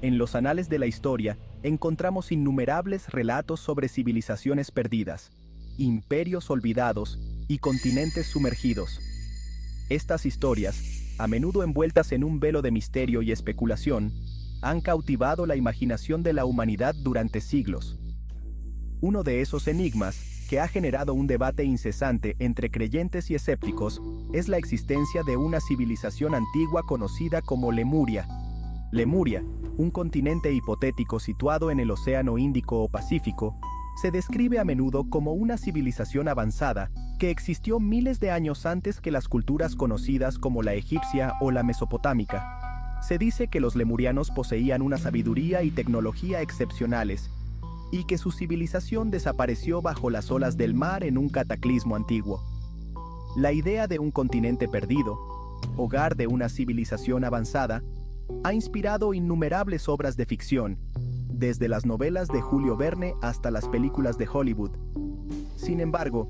En los anales de la historia encontramos innumerables relatos sobre civilizaciones perdidas, imperios olvidados y continentes sumergidos. Estas historias, a menudo envueltas en un velo de misterio y especulación, han cautivado la imaginación de la humanidad durante siglos. Uno de esos enigmas, que ha generado un debate incesante entre creyentes y escépticos, es la existencia de una civilización antigua conocida como Lemuria. Lemuria, un continente hipotético situado en el Océano Índico o Pacífico, se describe a menudo como una civilización avanzada que existió miles de años antes que las culturas conocidas como la egipcia o la mesopotámica. Se dice que los lemurianos poseían una sabiduría y tecnología excepcionales, y que su civilización desapareció bajo las olas del mar en un cataclismo antiguo. La idea de un continente perdido, hogar de una civilización avanzada, ha inspirado innumerables obras de ficción, desde las novelas de Julio Verne hasta las películas de Hollywood. Sin embargo,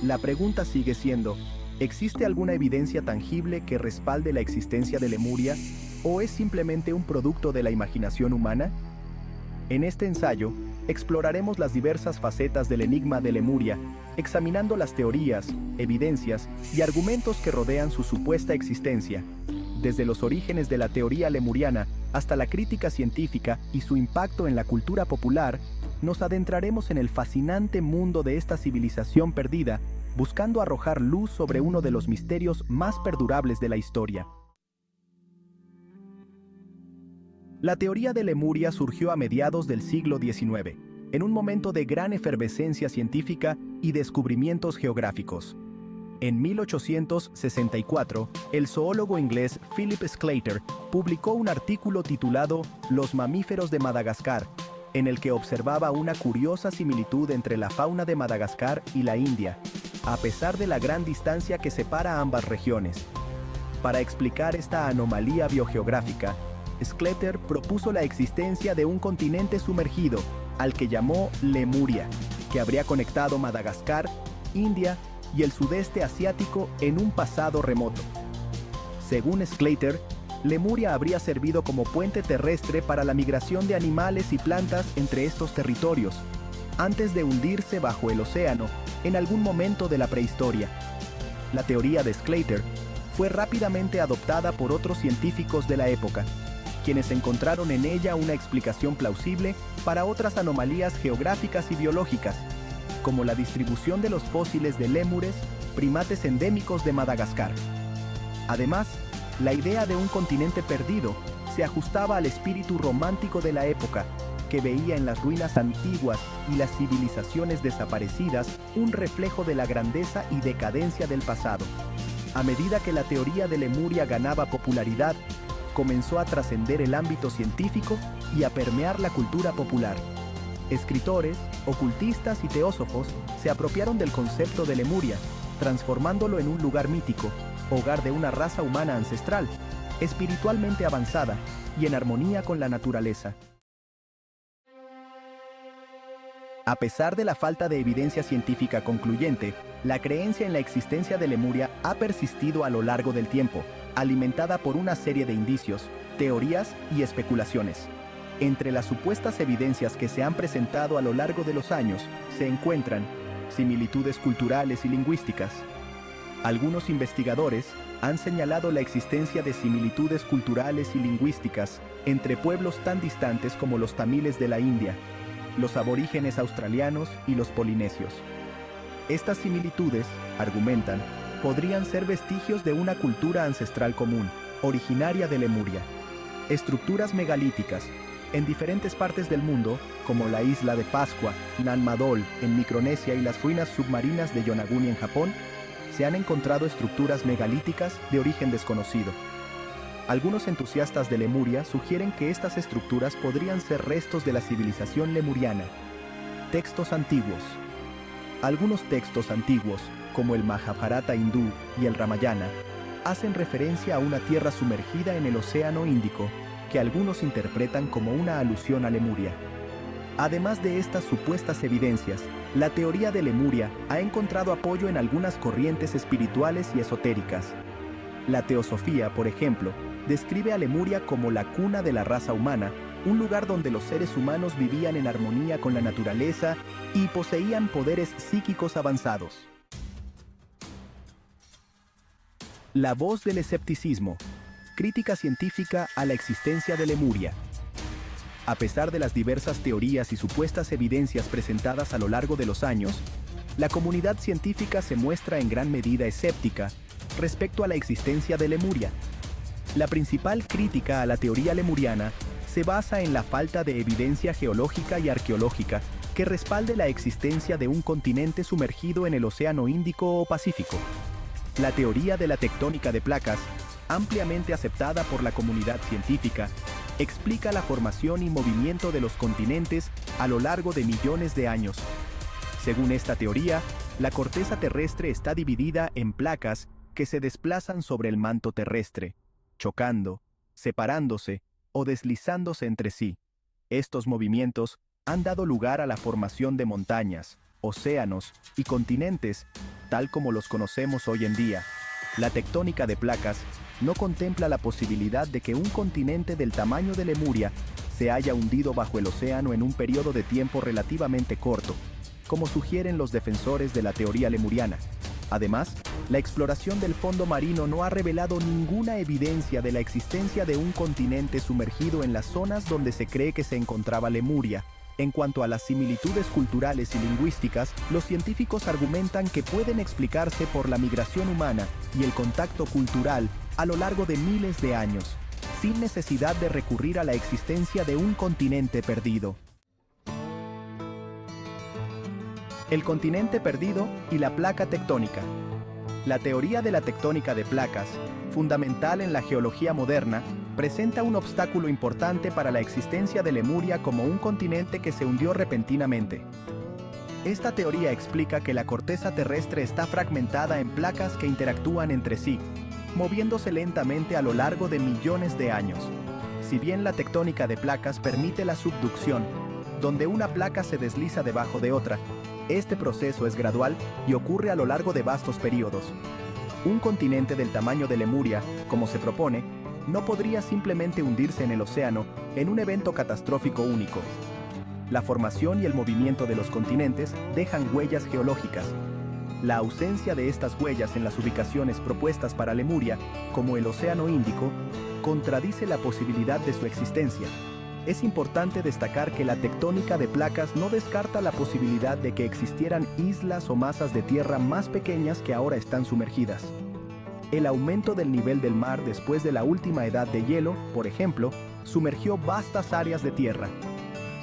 la pregunta sigue siendo, ¿existe alguna evidencia tangible que respalde la existencia de Lemuria, o es simplemente un producto de la imaginación humana? En este ensayo, exploraremos las diversas facetas del enigma de Lemuria, examinando las teorías, evidencias y argumentos que rodean su supuesta existencia, desde los orígenes de la teoría lemuriana hasta la crítica científica y su impacto en la cultura popular. Nos adentraremos en el fascinante mundo de esta civilización perdida, buscando arrojar luz sobre uno de los misterios más perdurables de la historia. La teoría de Lemuria surgió a mediados del siglo XIX, en un momento de gran efervescencia científica y descubrimientos geográficos. En 1864, el zoólogo inglés Philip Sclater publicó un artículo titulado Los mamíferos de Madagascar, en el que observaba una curiosa similitud entre la fauna de Madagascar y la India, a pesar de la gran distancia que separa ambas regiones. Para explicar esta anomalía biogeográfica, Sclater propuso la existencia de un continente sumergido, al que llamó Lemuria, que habría conectado Madagascar, India y el sudeste asiático en un pasado remoto. Según Sclater, Lemuria habría servido como puente terrestre para la migración de animales y plantas entre estos territorios, antes de hundirse bajo el océano en algún momento de la prehistoria. La teoría de Sclater fue rápidamente adoptada por otros científicos de la época, quienes encontraron en ella una explicación plausible para otras anomalías geográficas y biológicas, como la distribución de los fósiles de lémures, primates endémicos de Madagascar. Además, la idea de un continente perdido se ajustaba al espíritu romántico de la época, que veía en las ruinas antiguas y las civilizaciones desaparecidas un reflejo de la grandeza y decadencia del pasado. A medida que la teoría de Lemuria ganaba popularidad, comenzó a trascender el ámbito científico y a permear la cultura popular. Escritores, ocultistas y teósofos se apropiaron del concepto de Lemuria, transformándolo en un lugar mítico, hogar de una raza humana ancestral, espiritualmente avanzada y en armonía con la naturaleza. A pesar de la falta de evidencia científica concluyente, la creencia en la existencia de Lemuria ha persistido a lo largo del tiempo, alimentada por una serie de indicios, teorías y especulaciones. Entre las supuestas evidencias que se han presentado a lo largo de los años, se encuentran similitudes culturales y lingüísticas. Algunos investigadores han señalado la existencia de similitudes culturales y lingüísticas entre pueblos tan distantes como los tamiles de la India, los aborígenes australianos y los polinesios. Estas similitudes, argumentan, podrían ser vestigios de una cultura ancestral común, originaria de Lemuria. Estructuras megalíticas en diferentes partes del mundo, como la isla de Pascua, Nan Madol en Micronesia y las ruinas submarinas de Yonaguni en Japón, se han encontrado estructuras megalíticas de origen desconocido. Algunos entusiastas de Lemuria sugieren que estas estructuras podrían ser restos de la civilización lemuriana. Textos antiguos. Algunos textos antiguos, como el Mahabharata hindú y el Ramayana, hacen referencia a una tierra sumergida en el Océano Índico, que algunos interpretan como una alusión a Lemuria. Además de estas supuestas evidencias, la teoría de Lemuria ha encontrado apoyo en algunas corrientes espirituales y esotéricas. La teosofía, por ejemplo, describe a Lemuria como la cuna de la raza humana, un lugar donde los seres humanos vivían en armonía con la naturaleza y poseían poderes psíquicos avanzados. La voz del escepticismo. Crítica científica a la existencia de Lemuria. A pesar de las diversas teorías y supuestas evidencias presentadas a lo largo de los años, la comunidad científica se muestra en gran medida escéptica respecto a la existencia de Lemuria. La principal crítica a la teoría lemuriana se basa en la falta de evidencia geológica y arqueológica que respalde la existencia de un continente sumergido en el Océano Índico o Pacífico. La teoría de la tectónica de placas, ampliamente aceptada por la comunidad científica, explica la formación y movimiento de los continentes a lo largo de millones de años. Según esta teoría, la corteza terrestre está dividida en placas que se desplazan sobre el manto terrestre, chocando, separándose o deslizándose entre sí. Estos movimientos han dado lugar a la formación de montañas, océanos y continentes, tal como los conocemos hoy en día. La tectónica de placas no contempla la posibilidad de que un continente del tamaño de Lemuria se haya hundido bajo el océano en un periodo de tiempo relativamente corto, como sugieren los defensores de la teoría lemuriana. Además, la exploración del fondo marino no ha revelado ninguna evidencia de la existencia de un continente sumergido en las zonas donde se cree que se encontraba Lemuria. En cuanto a las similitudes culturales y lingüísticas, los científicos argumentan que pueden explicarse por la migración humana y el contacto cultural a lo largo de miles de años, sin necesidad de recurrir a la existencia de un continente perdido. El continente perdido y la placa tectónica. La teoría de la tectónica de placas, fundamental en la geología moderna, presenta un obstáculo importante para la existencia de Lemuria como un continente que se hundió repentinamente. Esta teoría explica que la corteza terrestre está fragmentada en placas que interactúan entre sí, moviéndose lentamente a lo largo de millones de años. Si bien la tectónica de placas permite la subducción, donde una placa se desliza debajo de otra, este proceso es gradual y ocurre a lo largo de vastos periodos. Un continente del tamaño de Lemuria, como se propone, no podría simplemente hundirse en el océano en un evento catastrófico único. La formación y el movimiento de los continentes dejan huellas geológicas. La ausencia de estas huellas en las ubicaciones propuestas para Lemuria, como el Océano Índico, contradice la posibilidad de su existencia. Es importante destacar que la tectónica de placas no descarta la posibilidad de que existieran islas o masas de tierra más pequeñas que ahora están sumergidas. El aumento del nivel del mar después de la última edad de hielo, por ejemplo, sumergió vastas áreas de tierra.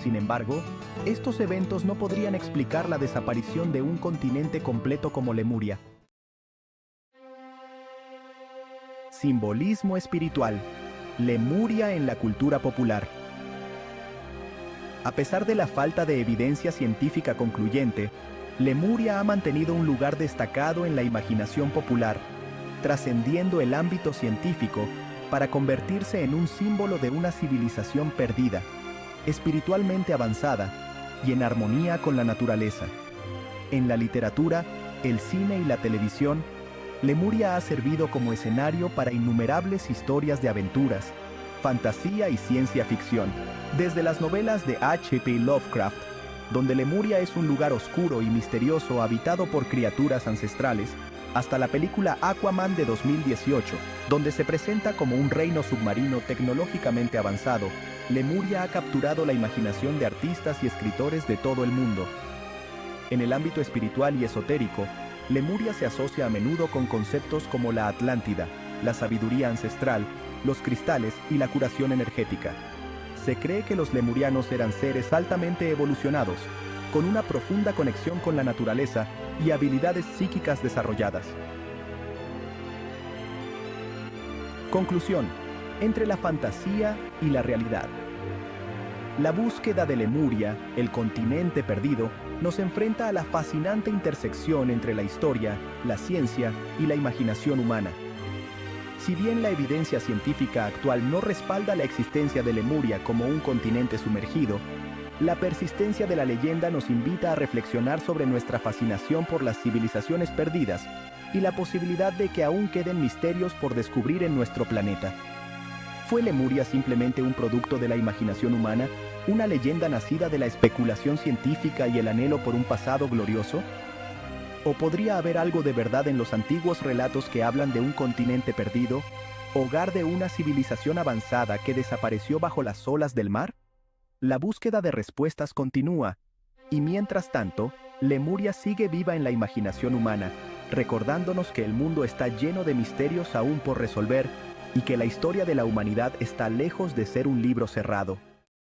Sin embargo, estos eventos no podrían explicar la desaparición de un continente completo como Lemuria. Simbolismo espiritual. Lemuria en la cultura popular. A pesar de la falta de evidencia científica concluyente, Lemuria ha mantenido un lugar destacado en la imaginación popular, trascendiendo el ámbito científico para convertirse en un símbolo de una civilización perdida, espiritualmente avanzada y en armonía con la naturaleza. En la literatura, el cine y la televisión, Lemuria ha servido como escenario para innumerables historias de aventuras, fantasía y ciencia ficción, desde las novelas de H.P. Lovecraft, donde Lemuria es un lugar oscuro y misterioso habitado por criaturas ancestrales, hasta la película Aquaman de 2018, donde se presenta como un reino submarino tecnológicamente avanzado. Lemuria ha capturado la imaginación de artistas y escritores de todo el mundo. En el ámbito espiritual y esotérico, Lemuria se asocia a menudo con conceptos como la Atlántida, la sabiduría ancestral, los cristales y la curación energética. Se cree que los lemurianos eran seres altamente evolucionados, con una profunda conexión con la naturaleza y habilidades psíquicas desarrolladas. Conclusión: entre la fantasía y la realidad. La búsqueda de Lemuria, el continente perdido, nos enfrenta a la fascinante intersección entre la historia, la ciencia y la imaginación humana. Si bien la evidencia científica actual no respalda la existencia de Lemuria como un continente sumergido, la persistencia de la leyenda nos invita a reflexionar sobre nuestra fascinación por las civilizaciones perdidas y la posibilidad de que aún queden misterios por descubrir en nuestro planeta. ¿Fue Lemuria simplemente un producto de la imaginación humana, una leyenda nacida de la especulación científica y el anhelo por un pasado glorioso? ¿O podría haber algo de verdad en los antiguos relatos que hablan de un continente perdido, hogar de una civilización avanzada que desapareció bajo las olas del mar? La búsqueda de respuestas continúa, y mientras tanto, Lemuria sigue viva en la imaginación humana, recordándonos que el mundo está lleno de misterios aún por resolver y que la historia de la humanidad está lejos de ser un libro cerrado.